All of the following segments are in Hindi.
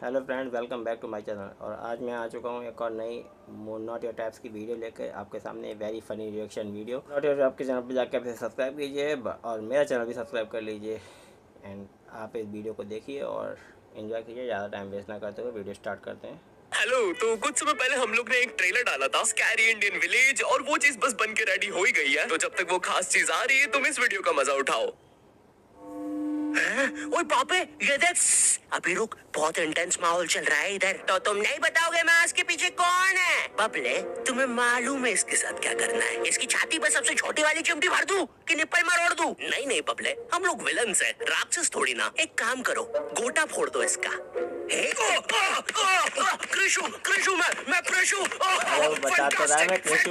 Hello friend, welcome back to my channel. और आज मैं आ चुका हूँ एक और नई नॉट योर टैप्स की वीडियो लेकर आपके सामने। Very funny reaction video. Not your tap के चैनल पर जाकर आप सब्सक्राइब कीजिए और मेरा चैनल भी सब्सक्राइब कर लीजिए। एंड आप इस वीडियो को देखिए और एंजॉय कीजिए। ज़्यादा टाइम वेस्ट ना करते हुए वीडियो स्टार्ट करते हैं। हेलो। तो कुछ समय पहले हम लोग ने एक ट्रेलर डाला था स्कैरी इंडियन विलेज, और वो चीज बस बन के रेडी हो ही गई है। तो जब तक वो खास चीज आ रही है तुम इस वीडियो का मजा उठाओ। ओए पापे, ये देख। अभी रुक, बहुत इंटेंस माहौल चल रहा है इधर। तो तुम नहीं बताओगे मास्क के पीछे कौन है? बबले, तुम्हें मालूम है इसके साथ क्या करना है? इसकी छाती पर सबसे छोटी वाली चिमटी भर दूं कि निप्पल मरोड़ दूं? नहीं नहीं बबले, हम लोग विलन्स हैं, राक्षस थोड़ी ना। एक काम करो, गोटा फोड़ दो इसका। कृषु कृषु मैं कृषु। बता तो रहा मैं कृषु।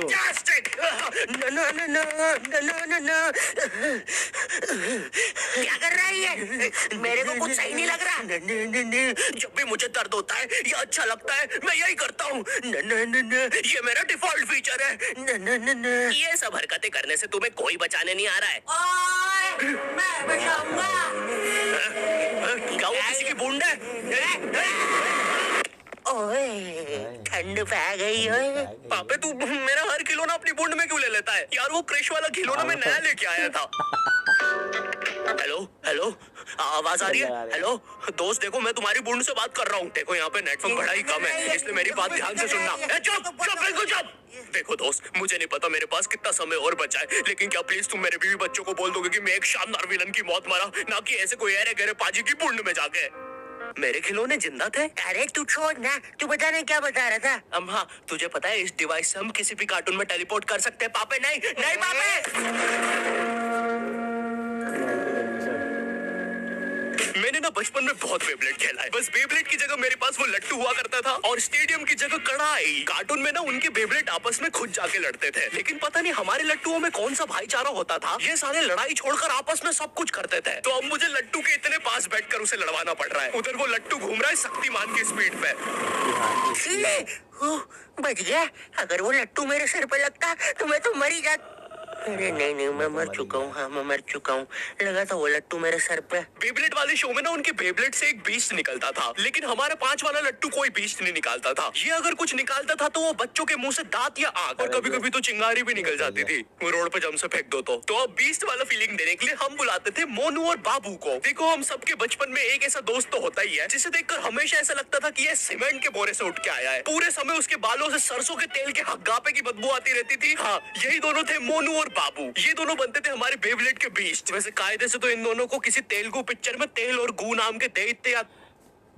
क्या कर रहा है ये? मेरे को कुछ सही नहीं लग रहा। जब भी मुझे दर्द होता है या अच्छा लगता है मैं यही करता हूँ। ये मेरा डिफॉल्ट फीचर है। ये सब हरकतें करने से तुम्हें कोई बचाने नहीं आ रहा है। मैं बचाऊंगा। क्या वो किसी की बूंद है? ओए, ठंड पै गई है। पापे तू मेरा हर खिलौना अपनी बूंद में क्यों ले लेता है? यार वो क्रिश वाला खिलौना मैं नया लेके आया था। हेलो हेलो, आवाज आ रही है? हेलो दोस्त, देखो मैं तुम्हारी बूंद से बात कर रहा हूँ। देखो यहाँ पे नेटवर्क बड़ा ही कम है, इसलिए मेरी बात ध्यान से सुनना। चुप चुप बिल्कुल चुप। देखो दोस्त, मुझे नहीं पता मेरे पास कितना समय और बचा है, लेकिन क्या प्लीज तुम मेरे बीवी बच्चों को बोल दोगे कि मैं एक शानदार विलन की मौत मरा, ना कि ऐसे कोई अरे गहरे पाजी की बूंद में जाके। मेरे खिलौने जिंदा थे। अरे तू छोड़ ना, तू बता नहीं क्या बता रहा था? हाँ, तुझे पता है इस डिवाइस से हम किसी भी कार्टून में टेलीपोर्ट कर सकते हैं। पापे नहीं नहीं पापे। मैंने ना बचपन में बहुत बेब्लेड खेला है। बस बेब्लेड की जगह मेरे पास वो लट्टू हुआ करता था, और स्टेडियम की जगह कढ़ाई। कार्टून में ना उनके बेब्लेड आपस में खुद जाके लड़ते थे, लेकिन पता नहीं हमारे लट्टुओं में कौन सा भाईचारा होता था, ये सारे लड़ाई छोड़कर आपस में सब कुछ करते थे। तो अब मुझे लट्टू के इतने पास बैठकर उसे लड़वाना पड़ रहा है। उधर वो लट्टू घूम रहा है शक्तिमान की स्पीड पे। बच गया। अगर वो लट्टू मेरे सिर पे लगता तो मैं तो मर ही जाता। अरे नहीं नहीं, मैं मर चुका हूँ। हाँ मैं मर चुका हूँ। लगा था वो लट्टू मेरे सर पे। बेब्लेड वाले शो में ना उनके बेब्लेड से एक बीस्ट निकलता था, लेकिन हमारा 5 वाला लट्टू कोई बीस्ट नहीं निकालता था। ये अगर कुछ निकालता था तो वो बच्चों के मुंह से दांत या आग, और कभी कभी तो चिंगारी भी निकल जाती थी। वो रोड पे जम से फेंक दो तो अब बीस्ट वाला फीलिंग देने के लिए हम बुलाते थे मोनू और बाबू को। देखो हम सबके बचपन में एक ऐसा दोस्त तो होता ही है जिसे देखकर हमेशा ऐसा लगता था कि ये सीमेंट के बोरे से उठ के आया है। पूरे समय उसके बालों से सरसों के तेल के हग्गापे की बदबू आती रहती थी। हाँ, यही दोनों थे मोनू और बाबू। ये दोनों बनते थे हमारे बेब्लेड के बीस्ट। वैसे कायदे से तो इन दोनों को किसी तेलुगु पिक्चर में तेल और गू नाम के दैत्य या...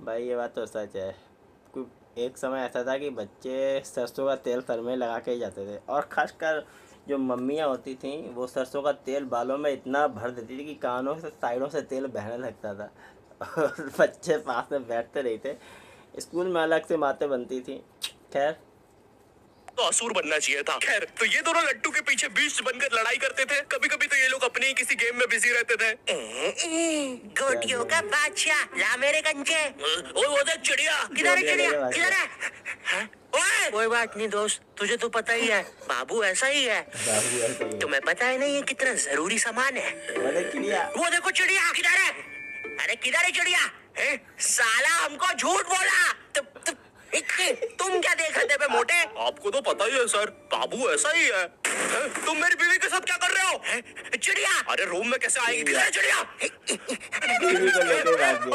भाई ये बात तो सच है। एक समय ऐसा था कि बच्चे सरसों का तेल सर में लगा के ही जाते थे, और खासकर जो मम्मियाँ होती थीं वो सरसों का तेल बालों में इतना भर देती थी कि कानों से साइडों से तेल बहने लगता था। और बच्चे पास में बैठते नहीं थे। स्कूल में अलग से बातें बनती थी। खैर, तो असुर बनना चाहिए था। खैर, तो ये दोनों लट्टू के पीछे बीस्ट बनकर लड़ाई करते थे। कभी कभी तो ये लोग अपने ही किसी गेम में बिजी रहते थे। गोटियों का बादशाह, ला मेरे कंचे। वो देख चिड़िया। किधर है चिड़िया? किधर है? कोई बात नहीं दोस्त, तुझे तो पता ही है बाबू ऐसा ही है। तुम्हें पता है ना ये कितना जरूरी सामान है। वो देखो चिड़िया। किधर है? अरे किधर है चिड़िया? साला हमको झूठ बोला। तुम क्या देख रहे थे बे मोटे? आपको तो पता ही है सर, बाबू ऐसा ही है। तुम मेरी बीवी के साथ क्या कर रहे हो? चिड़िया। अरे रूम में कैसे आएगी? किधर है चिड़िया?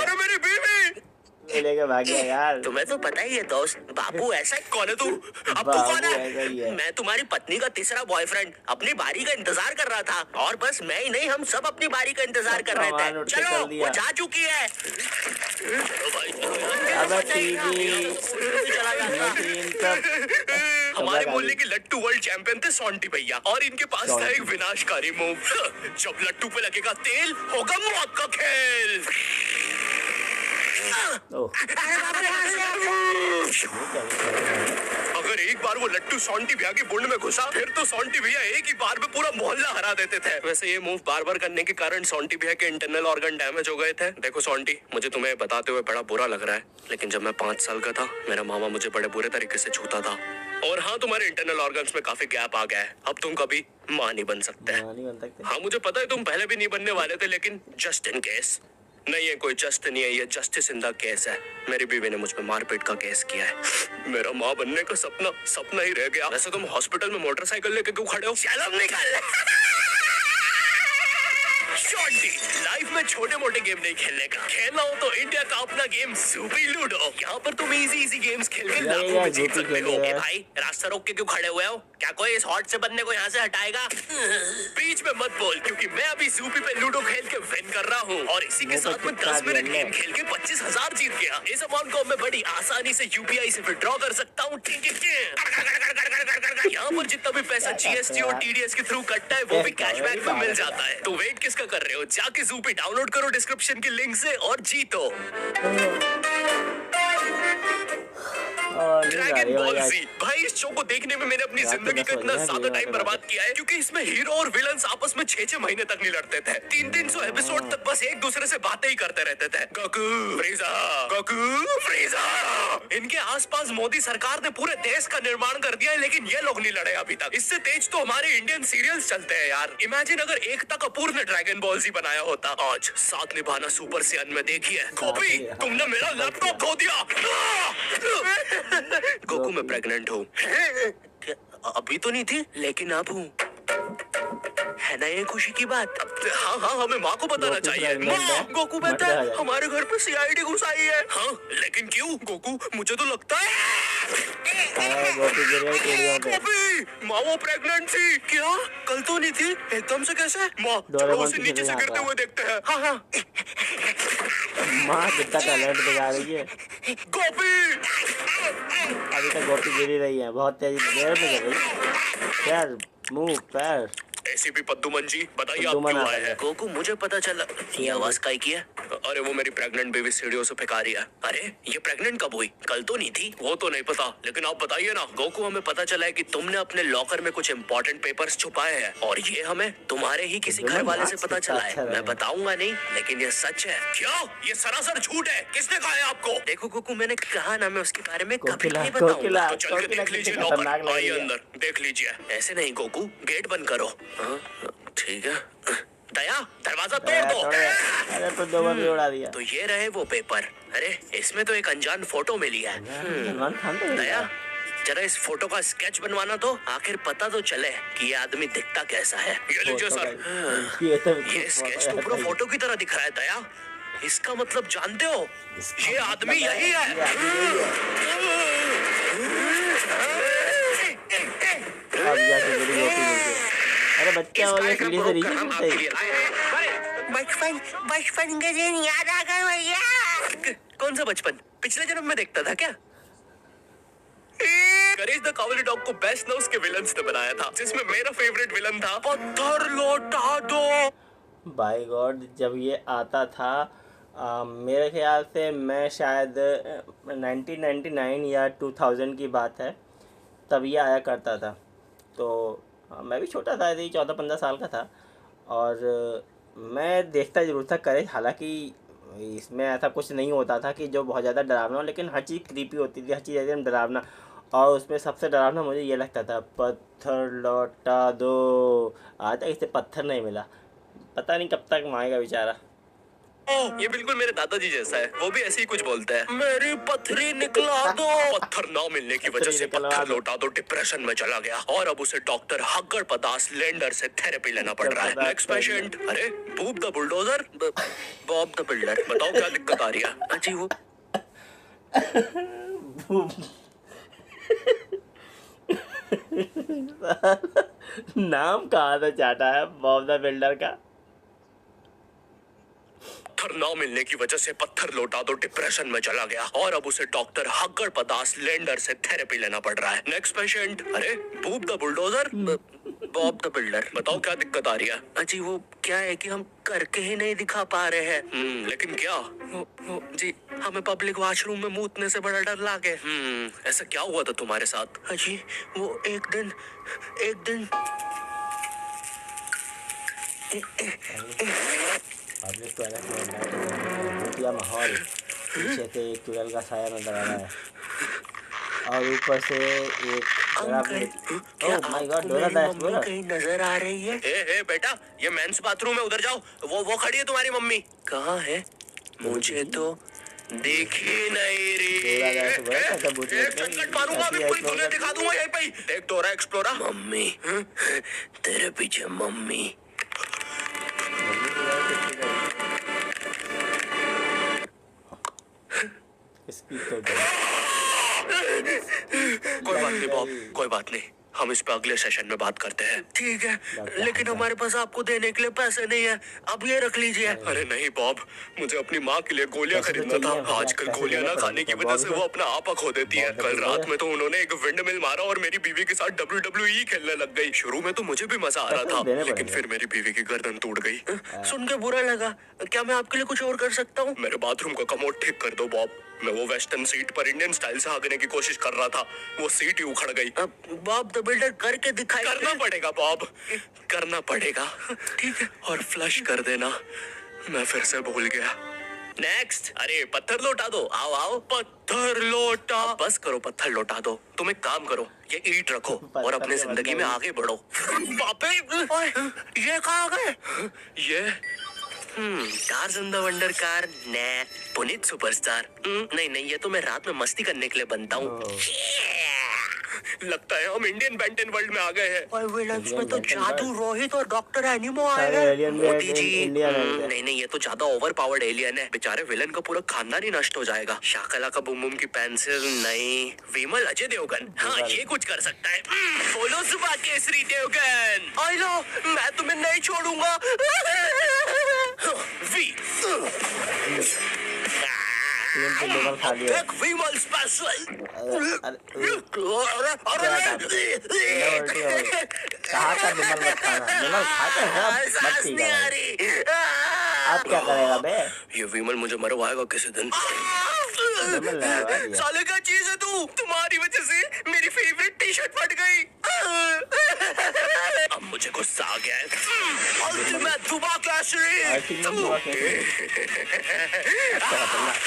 अरे मेरी बीवी लेके भाग गया यार। तुम्हें तो पता ही है दोस्त, बाबू ऐसा। कौन है तू? अब तू कौन है? मैं तुम्हारी पत्नी का तीसरा बॉयफ्रेंड। अपनी बारी का इंतजार कर रहा था, और बस मैं ही नहीं, हम सब अपनी बारी का इंतजार कर रहे थे। चलो वो जा चुकी है। चलो भाई हमारे मोहल्ले के लट्टू वर्ल्ड चैंपियन थे सोंटी भैया, और इनके पास था एक विनाशकारी मूव। जब लट्टू पे लगेगा तेल होगा मौत का खेल। अगर एक बार वो लट्टू सोंटी भैया की बुंड में घुसा, फिर तो सोंटी भैया एक ही बार में पूरा मोहल्ला हरा देते थे। वैसे ये मूव बार बार करने के कारण सोंटी भैया के इंटरनल ऑर्गन डैमेज हो गए थे। देखो सोंटी, मुझे तुम्हें बताते हुए बड़ा बुरा लग रहा है, लेकिन जब मैं 5 साल का था मेरा मामा मुझे बड़े बुरे तरीके से छूता था। और हाँ, तुम्हारे इंटरनल ऑर्गन्स में काफी गैप आ गया है। अब तुम कभी मां नहीं बन सकते। हाँ मुझे पता है तुम पहले भी नहीं बनने वाले थे, लेकिन जस्ट इन केस नहीं है कोई जस्ट नहीं है, ये जस्टिस इन द केस है। मेरी बीवी ने मुझ पे मारपीट का केस किया है। मेरा माँ बनने का सपना सपना ही रह गया। वैसे तुम हॉस्पिटल में मोटरसाइकिल लेके क्यों खड़े हो? शर्म निकाल। शॉर्टी, लाइफ में छोटे मोटे गेम नहीं खेलने का, खेलना हो तो इंडिया का अपना गेम सूपी लूडो। यहाँ पर तुम इजी गेम्स खेल के लाखों में जीत सकते हो। भाई रास्ता रोक के क्यों खड़े हुए हो? क्या कोई इस हॉट से बंदे को यहाँ से हटाएगा? बीच में मत बोल, क्योंकि मैं अभी सूपी पे लूडो खेल के विन कर रहा हूँ और इसी के साथ में 10 मिनट गेम खेल के 25,000 जीत गया। इस अमाउंट को मैं बड़ी आसानी से यूपीआई से विड्रॉ कर सकता हूँ। यहाँ पर जितना भी पैसा जीएसटी और टीडीएस के थ्रू कटता है वो भी कैशबैक में मिल जाता है। तो वेट किसका कर रहे हो? जाके ज़ूपी डाउनलोड करो डिस्क्रिप्शन की लिंक से और जीतो। ड्रैगन बॉल जी, भाई इस शो को देखने में मैंने अपनी जिंदगी का इतना ज्यादा टाइम बर्बाद किया है, क्योंकि इसमें हीरो और विलन्स आपस में 6-6 महीने तक नहीं लड़ते थे। 300 एपिसोड तक बस एक दूसरे से बातें ही करते रहते थे। गोकू फ्रीजा। इनके आसपास मोदी सरकार ने पूरे देश का निर्माण कर दिया है, लेकिन ये लोग नहीं लड़े अभी तक। इससे तेज तो हमारे इंडियन सीरियल्स चलते हैं यार। इमेजिन अगर एकता कपूर ने ड्रैगन बॉल जी बनाया होता। आज साथ निभाना सुपर सियान में देखिए। कॉपी, तुमने मेरा लैपटॉप खो दिया। गोकू मैं प्रेग्नेंट हूँ। अभी तो नहीं थी, लेकिन अब हूँ। है ना ये खुशी की बात? हाँ हाँ, हमें माँ को बताना चाहिए। माँ, गोकू बेटा हमारे घर पे सीआईडी घुस आई है। हाँ, लेकिन क्यों? गोकू मुझे तो लगता है माँ वो प्रेग्नेंट थी। क्या? कल तो नहीं थी, एकदम से कैसे? माँ चलो उसे नीचे से गिरते हुए देखते हैं। हाँ हाँ। माँ कितना टैलेंट दिखा रही है। गोपी अभी तक गोपी गिरी रही है, बहुत तेजी देर में गिर रही। पैर, मुंह, पैर। एसीपी पद्दू मंजी, बताइए आप क्यों आए हैं? गोकू मुझे पता चला। ये आवाज काई की है? अरे वो मेरी प्रेग्नेंट बेबी सीढ़ियों से फेंका रही है। अरे ये प्रेग्नेंट कब हुई? कल तो नहीं थी। वो तो नहीं पता, लेकिन आप बताइए ना। गोकू हमें पता चला है कि तुमने अपने लॉकर में कुछ इम्पोर्टेंट पेपर्स छुपाए हैं, और ये हमें तुम्हारे ही किसी घर वाले से पता चला है। मैं बताऊंगा नहीं, लेकिन ये सच है। क्या? ये सरासर झूठ है। किसने कहा है आपको? देखो गोकू, मैंने कहा ना मैं उसके बारे में कभी नहीं बताऊंगा। तो चल के देख लीजिए लॉकर। आइए अंदर देख लीजिए। ऐसे नहीं गोकू, गेट बंद करो। ठीक है। दया दरवाजा तोड़ दो। अरे तो दो बार भी उड़ा दिया। तो ये रहे वो पेपर। अरे इसमें तो एक अनजान फोटो मिली है। दया जरा इस फोटो का स्केच बनवाना तो, आखिर पता तो चले कि ये आदमी दिखता कैसा है। ये लीजिए सर। ये स्केच तो पूरा फोटो की तरह दिख रहा है दया। इसका मतलब जानते हो, ये आदमी यही है। अरे बच्चा हो गया, सीढ़ी से नीचे कूदते। बचपन के दिन याद आ गए भैया। कौन सा बचपन? पिछले जन्म में देखता था क्या? करेज द कावली डॉग को बेस्ट नोस के विलन्स ने बनाया था, जिसमें मेरा फेवरेट विलन था पत्थर लौटा दो। बाय गॉड, जब ये आता था मेरे ख्याल से मैं शायद 1999 या 2000 की बात है, तब ये आया करता था। तो मैं भी छोटा था, यदि 14-15 साल का था, और मैं देखता ज़रूर था करेज। हालांकि इसमें ऐसा कुछ नहीं होता था कि जो बहुत ज़्यादा डरावना हो, लेकिन हर चीज़ क्रीपी होती थी, हर चीज़ एकदम डरावना। और उसमें सबसे डरावना मुझे ये लगता था, पत्थर लौटा दो। आज तक इसे पत्थर नहीं मिला, पता नहीं कब तक मांगेगा बेचारा। ये बिल्कुल मेरे दादाजी जैसा है, वो भी ऐसे ही कुछ बोलता है। मेरी पथरी निकला दो। पत्थर ना मिलने की वजह से पत्थर लौटा दो डिप्रेशन में चला गया, और अब उसे डॉक्टर हग्गड़ पदास लेंडर से थेरेपी लेना पड़ रहा है। Next patient. अरे Bob the bulldozer, Bob the builder. बताओ क्या दिक्कत आ रही है? अजी वो नाम कहाँ से चाटा है बॉब द बिल्डर का। पत्थर ना मिलने की वजह से पत्थर लौटा दो डिप्रेशन में चला गया, और अब उसे डॉक्टर हग्गड़ पदास लेंडर से थेरेपी लेना पड़ रहा है। Next patient. अरे Bob the bulldozer, Bob the builder. बताओ क्या दिक्कत आ रही है? अजी वो क्या है कि हम करके ही नहीं दिखा पा रहे हैं। लेकिन क्या? जी हमें पब्लिक वॉशरूम में मूतने से बड़ा डर लागे। ऐसा क्या हुआ था तुम्हारे साथ? अजी वो एक दिन पब्लिक टॉयलेट में भूतिया माहौल, पीछे से एक चुड़ैल का साया नजर आ रहा है, और ऊपर से एक oh my God, Dora the explorer कहीं नजर आ रही है। ए बेटा, ये मेंस बाथरूम है, उधर जाओ। वो खड़ी है तुम्हारी मम्मी। कहाँ है? मुझे तो देखी नहीं डोरा रे। गया तो बड़ा कैसा भूत एक लगता है। चक्कर मारूंगा, अभी पूरी दुनिया दिखा दूंगा यहीं पे ही। देख डोरा एक्सप्लोरा। मम्मी तेरे पीछे मम्मी। इसकी तो गई। कोई बात नहीं बॉब, कोई बात नहीं, हम इस पे अगले सेशन में बात करते हैं। ठीक है, लेकिन हमारे पास आपको देने के लिए पैसे नहीं है, अब ये रख लीजिए। अरे नहीं बॉब, मुझे अपनी माँ के लिए गोलियां खरीदना था। आजकल गोलियां ना खाने की वजह से वो अपना आपा खो देती है। कल रात में तो उन्होंने एक विंड मिल मारा और मेरी बीवी के साथ WWE खेलने लग गई। शुरू में तो मुझे भी मजा आ रहा था, लेकिन फिर मेरी बीवी की गर्दन टूट गई। सुन के बुरा लगा। क्या मैं आपके लिए कुछ और कर सकता हूँ? मेरे बाथरूम का कमोड ठीक कर दो बॉब। मैं वो वेस्टर्न सीट पर इंडियन स्टाइल से भागने की कोशिश कर रहा था, वो सीट ही उखड़ गई। बॉब द बिल्डर करके दिखाई। करना पड़ेगा बॉब, करना पड़ेगा। ठीक है, और फ्लश कर देना। मैं फिर से भूल गया। नेक्स्ट। अरे पत्थर लौटा दो। आओ आओ। पत्थर लौटा। बस करो, पत्थर लौटा दो। तुम एक काम करो, ये ईंट रखो और अपने जिंदगी में आगे बढ़ो। बापे, ये कहाँ गए? ये टार्ज़न द वंडर कार ने पुनीत सुपरस्टार। नहीं नहीं, ये तो मैं रात में मस्ती करने के लिए बनता हूँ। लगता है हम इंडियन बेंटन वर्ल्ड में आ गए हैं। और विलन्स में तो जादू रोहित और डॉक्टर एनिमो आए हैं। मोदी जी, नहीं नहीं, ये तो ज्यादा ओवर पावर्ड एलियन है। बेचारे विलन का पूरा खानदान ही नष्ट हो जाएगा। शाकला का बुम बुम की पेंसिल नहीं। विमल अजय देवगन, हाँ ये कुछ कर सकता है। बोलो सुबह केसरी देवगन। आई लो, मैं तुम्हें नहीं छोड़ूंगा। V Vimal special. कहाँ का विमल मत खाना, विमल खाते हैं मत ठीक है। आप क्या करेगा बे? ये विमल मुझे मरवाएगा किसी दिन। साले क्या चीज है तू? तुम्हारी वजह से मेरी फेवरेट टी शर्ट फट गई। अब मुझे गुस्सा आ गया है। अल्टीमेट धुबा केसरी।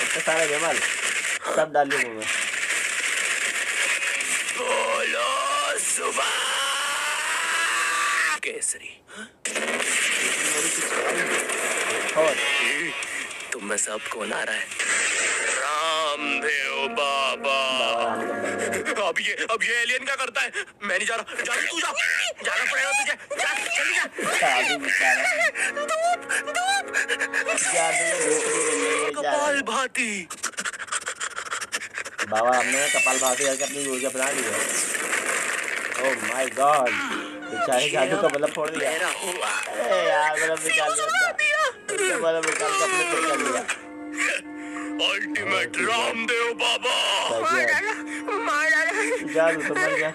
इतने सारे विमल सब डाल दूंगा मैं। बोलो सुबह केसरी। तुम में सब कौन आ रहा है? रामदेव बाबा। अब ये एलियन क्या करता है? मैं नहीं जा रहा। जा तू, जा, जाना पड़ेगा तुझे। जा, चली जा। धूप कपाल भाती। बाबा हमने कपाल भाती करके अपनी ऊर्जा बना ली है। ओह माय गॉड, बेचारे जादू का बल्ब फोड़ दिया। अरे यार बल्ब निकाल दिया, बल्ब निकाल के अपने खुद कर लिया। अल्टीमेट रामदेव बाबा। जादू तो मर गया।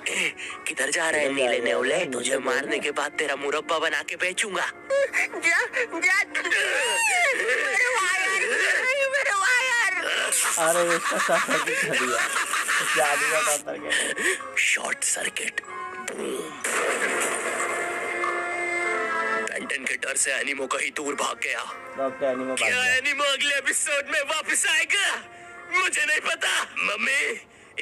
किधर जा रहे हैं नीले नेवले? तुझे मारने के बाद तेरा मुरब्बा बना के बेचूंगा। अरे इसका सर्किट कर दिया, जादू का सर्किट। Short circuit. बेंटन के डर से एनिमो कहीं दूर भाग गया। डॉक्टर एनिमो भाग क्या गया। एनिमो अगले एपिसोड में वापस आएगा? मुझे नहीं पता। मम्मी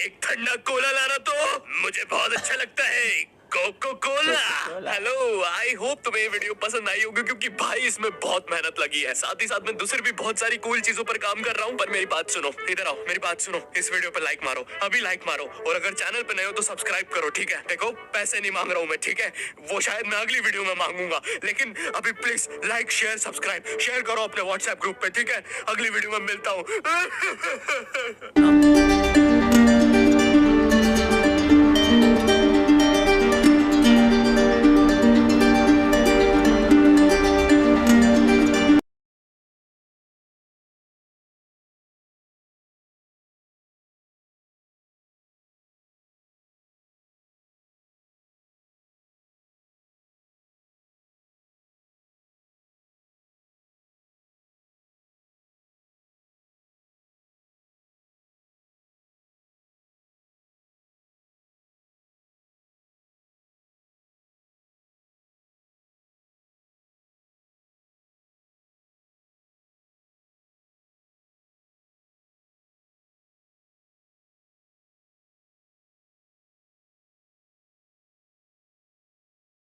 एक ठंडा कोला लाना तो। मुझे बहुत अच्छा लगता है Coca Cola. Hello, I hope तुम्हें ये वीडियो पसंद आई होगी, क्योंकि भाई इसमें बहुत मेहनत लगी है। साथ ही साथ मैं दूसरी भी बहुत सारी कूल चीजों पर काम कर रहा हूँ। पर मेरी बात सुनो, इधर आओ, मेरी बात सुनो। इस वीडियो पर लाइक मारो, अभी लाइक मारो, और अगर चैनल पे नए हो तो सब्सक्राइब करो, ठीक है? देखो पैसे नहीं मांग रहा हूँ मैं, ठीक है? वो शायद मैं अगली वीडियो में मांगूंगा, लेकिन अभी please like share subscribe share करो अपने व्हाट्सएप ग्रुप पे, ठीक है? अगली वीडियो में मिलता हूँ।